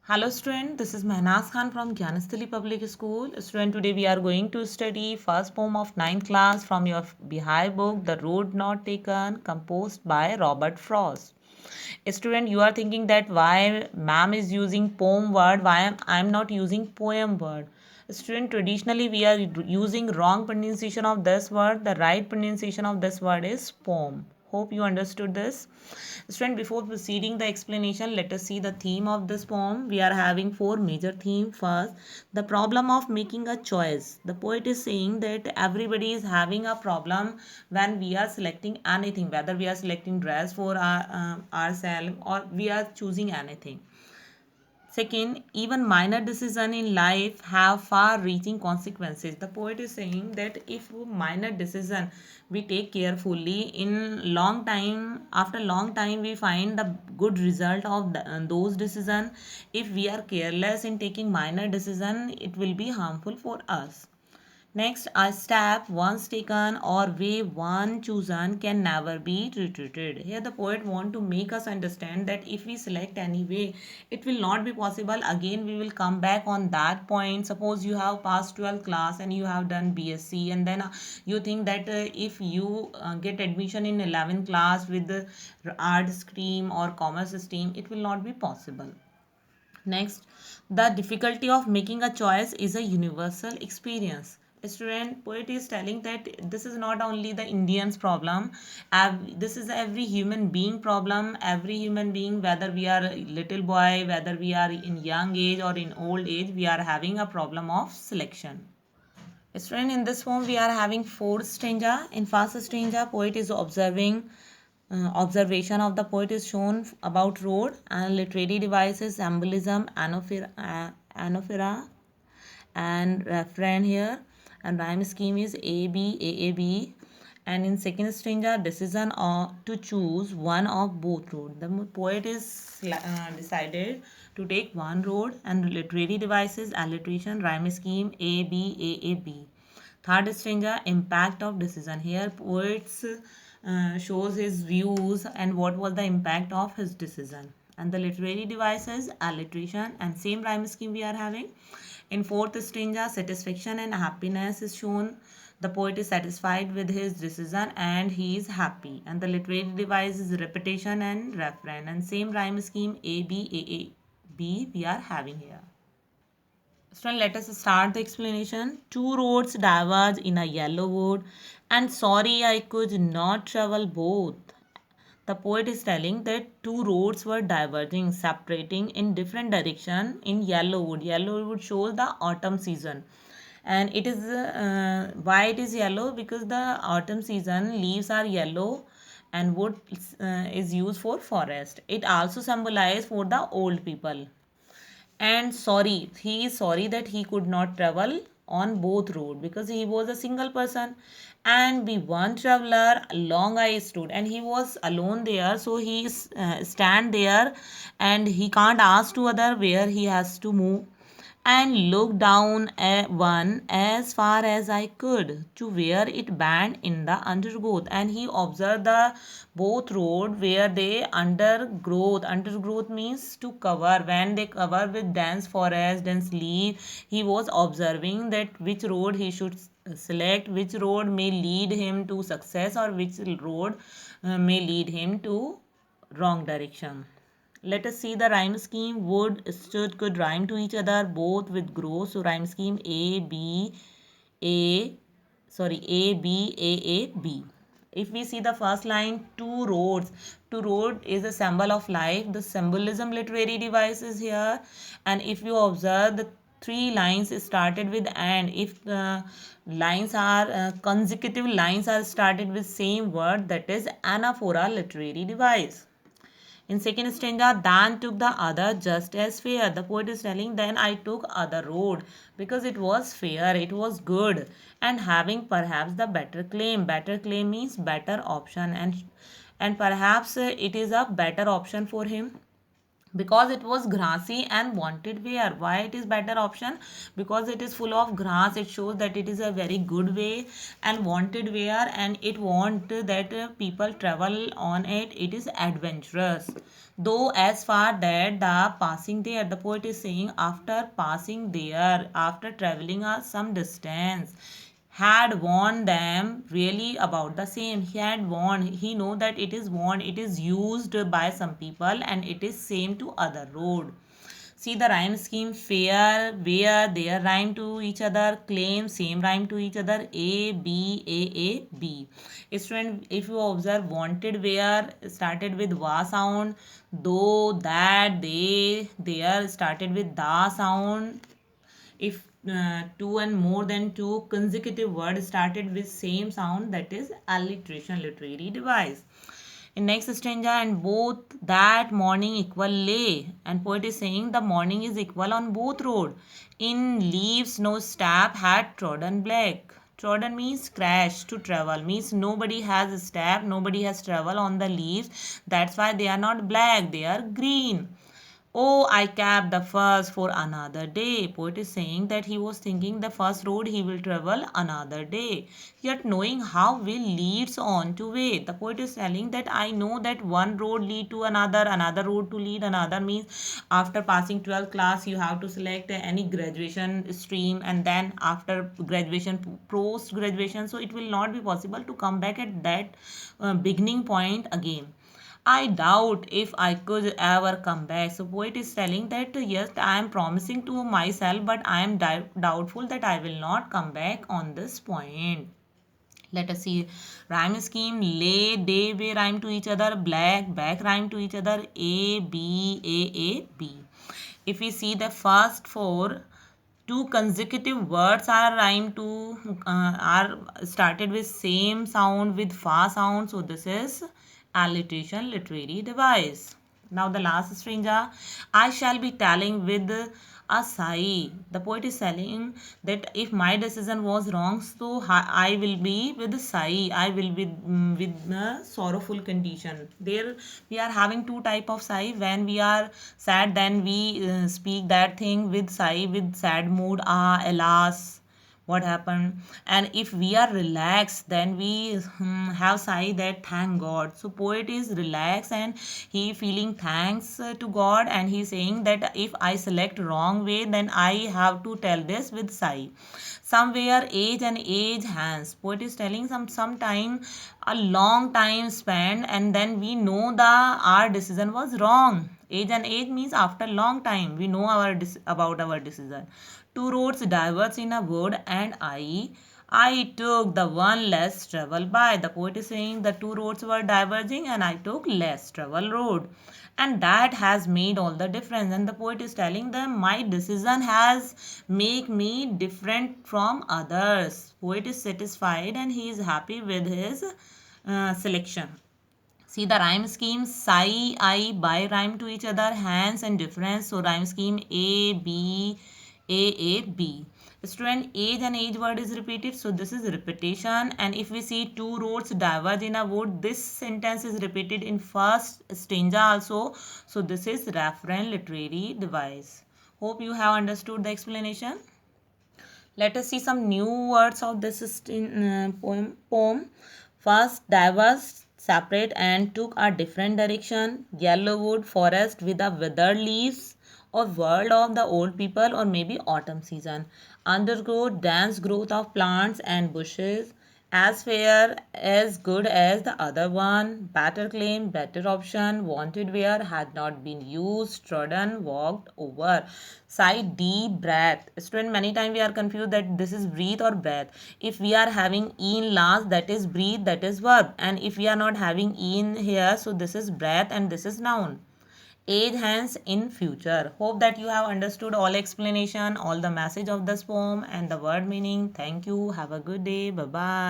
Hello student, this is Mehnaz Khan from Gyanasthali Public School. Student, today we are going to study first poem of ninth class from your Bihar book, The Road Not Taken, composed by Robert Frost. Student, you are thinking that why ma'am is using poem word, why I'm not using poem word. Student, traditionally we are using wrong pronunciation of this word. The right pronunciation of this word is poem. Hope you understood this. Student, before proceeding the explanation, let us see the theme of this poem. We are having four major themes. First, the problem of making a choice. The poet is saying that everybody is having a problem when we are selecting anything, whether we are selecting dress for ourselves or we are choosing anything. Second, even minor decisions in life have far-reaching consequences. The poet is saying that if minor decision we take carefully, in long time, after long time, we find the good result of those decisions. If we are careless in taking minor decision, it will be harmful for us. Next, a step once taken or way one chosen can never be retreated. Here the poet want to make us understand that if we select any way, it will not be possible. Again, we will come back on that point. Suppose you have passed 12th class and you have done BSc and then you think that if you get admission in 11th class with the art stream or commerce stream, it will not be possible. Next, the difficulty of making a choice is a universal experience. Student, poet is telling that this is not only the Indians problem. This is every human being problem. Every human being, whether we are a little boy, whether we are in young age or in old age, we are having a problem of selection. Student, in this poem, we are having four stanza. In first stanza, poet is observing. Observation of the poet is shown about road and literary devices, symbolism, anaphora, and refrain here. And rhyme scheme is A B A A B. And in second stanza, decision to choose one of both road. The poet is decided to take one road and literary devices, alliteration, rhyme scheme A B A A B. Third stanza, impact of decision. Here poets shows his views and what was the impact of his decision. And the literary devices, alliteration, and same rhyme scheme we are having. In fourth stanza, satisfaction and happiness is shown. The poet is satisfied with his decision and he is happy. And the literary device is repetition and refrain. And same rhyme scheme A B A A B we are having here. So let us start the explanation. Two roads diverge in a yellow wood, and sorry I could not travel both. The poet is telling that two roads were diverging, separating in different direction in yellow wood. Yellow wood shows the autumn season. And it is why it is yellow, because the autumn season leaves are yellow and wood is used for forest. It also symbolizes for the old people. And sorry, he is sorry that he could not travel on both road because he was a single person, and be one traveler long I stood, and he was alone there, so he stand there and he can't ask to other where he has to move, and looked down at one as far as I could to where it bent in the undergrowth. And he observed the both road where they undergrowth. Undergrowth means to cover. When they cover with dense forest, dense leaf, he was observing that which road he should select, which road may lead him to success or which road may lead him to wrong direction. Let us see the rhyme scheme. Wood, stood could rhyme to each other both with grow. So rhyme scheme A A B A B. If we see the first line, two roads. Two road is a symbol of life. The symbolism literary device is here. And if you observe the three lines started with and, if the lines are consecutive lines are started with same word, that is anaphora literary device. In second stanza, Dan took the other just as fair. The poet is telling, then I took other road because it was fair, it was good, and having perhaps the better claim. Better claim means better option, and perhaps it is a better option for him because it was grassy and wanted wear. Why it is better option? Because it is full of grass, it shows that it is a very good way, and wanted wear, and it want that people travel on it, it is adventurous. Though as far that the passing there, the poet is saying after passing there, after traveling some distance, had warned them really about the same. He had warned, he know that it is warned, it is used by some people and it is same to other road. See the rhyme scheme: fair, where, their rhyme to each other, claim, same rhyme to each other, a, b, a, b. Student, if you observe, wanted, where started with wa sound, though, that, they, there started with da sound. If two and more than two consecutive words started with same sound, that is alliteration, literary device. In next stanza, and both that morning equal lay, and poet is saying the morning is equal on both road. In leaves no step had trodden black. Trodden means crash, to travel, means nobody has a step, nobody has travel on the leaves, that's why they are not black, they are green. Oh, I kept the first for another day. Poet is saying that he was thinking the first road he will travel another day. Yet knowing how will leads on to way. The poet is telling that I know that one road lead to another road to lead another, means after passing 12th class you have to select any graduation stream, and then after graduation, post graduation, so it will not be possible to come back at that beginning point again. I doubt if I could ever come back. So poet is telling that yes, I am promising to myself, but I am doubtful that I will not come back on this point. Let us see rhyme scheme: lay, day, way rhyme to each other, black, back rhyme to each other, a, b, a, b. If we see the first four, two consecutive words are rhymed to are started with same sound with fa sound, so this is alliteration, literary device. Now the last stanza: I shall be telling with a sigh. The poet is telling that if my decision was wrong, so I will be with a sigh. I will be with a sorrowful condition. There we are having two type of sigh. When we are sad, then we speak that thing with sigh, with sad mood. Ah, alas, what happened. And if we are relaxed, then we have sigh that thank god. So poet is relaxed and he feeling thanks to god, and he saying that if I select wrong way, then I have to tell this with sigh. Somewhere age and age hands, poet is telling sometime a long time spent, and then we know the our decision was wrong. Age and age means after long time we know about our decision. Two roads diverge in a wood, and I took the one less traveled by. The poet is saying the two roads were diverging and I took less traveled road. And that has made all the difference. And the poet is telling them my decision has make me different from others. Poet is satisfied and he is happy with his selection. See the rhyme scheme: sigh, I, by rhyme to each other, hands and difference. So rhyme scheme A, B, A, B. Student, age and age word is repeated. So this is repetition. And if we see two roads diverge in a wood, this sentence is repeated in first stanza also. So this is referent literary device. Hope you have understood the explanation. Let us see some new words of this poem. First, diverse, separate and took a different direction. Yellow wood, forest with the withered leaves, or world of the old people, or maybe autumn season. Undergrowth, dense growth of plants and bushes. As fair, as good as the other one. Better claim, better option. Wanted where had not been used, trodden, walked over. Sigh, deep breath. Student, many times we are confused that this is breathe or breath. If we are having in last, that is breathe, that is verb. And if we are not having in here, so this is breath and this is noun. Age hence in future. Hope that you have understood all explanation, all the message of this poem and the word meaning. Thank you. Have a good day. Bye bye.